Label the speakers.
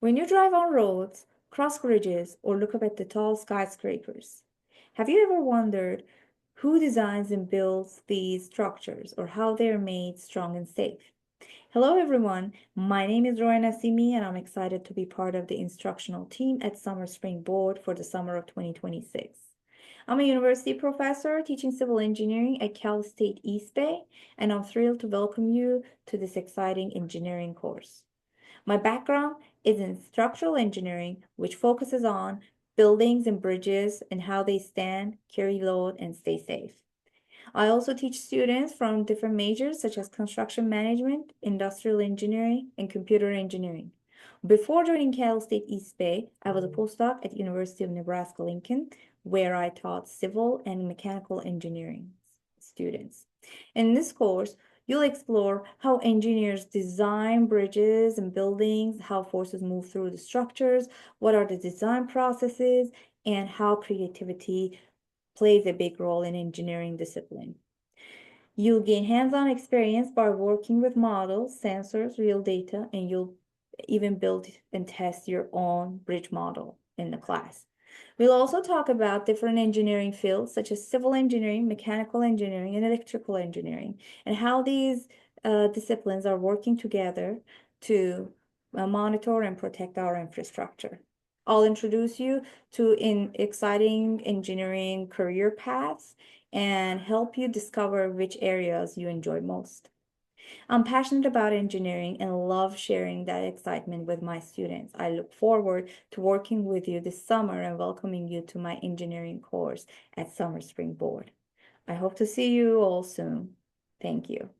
Speaker 1: When you drive on roads, cross bridges, or look up at the tall skyscrapers, have you ever wondered who designs and builds these structures or how they're made strong and safe? Hello, everyone. My name is Roya Nasimi, and I'm excited to be part of the instructional team at Summer Springboard for the summer of 2026. I'm a university professor teaching civil engineering at Cal State East Bay, and I'm thrilled to welcome you to this exciting engineering course. My background is in structural engineering, which focuses on buildings and bridges and how they stand, carry load, and stay safe. I also teach students from different majors such as construction management, industrial engineering, and computer engineering. Before joining Cal State East Bay, I was a postdoc at University of Nebraska-Lincoln, where I taught civil and mechanical engineering students. In this course, you'll explore how engineers design bridges and buildings, how forces move through the structures, what are the design processes, and how creativity plays a big role in engineering discipline. You'll gain hands-on experience by working with models, sensors, real data, and you'll even build and test your own bridge model in the class. We'll also talk about different engineering fields such as civil engineering, mechanical engineering, and electrical engineering, and how these disciplines are working together to monitor and protect our infrastructure. I'll introduce you to exciting engineering career paths and help you discover which areas you enjoy most. I'm passionate about engineering and love sharing that excitement with my students. I look forward to working with you this summer and welcoming you to my engineering course at Summer Springboard. I hope to see you all soon. Thank you.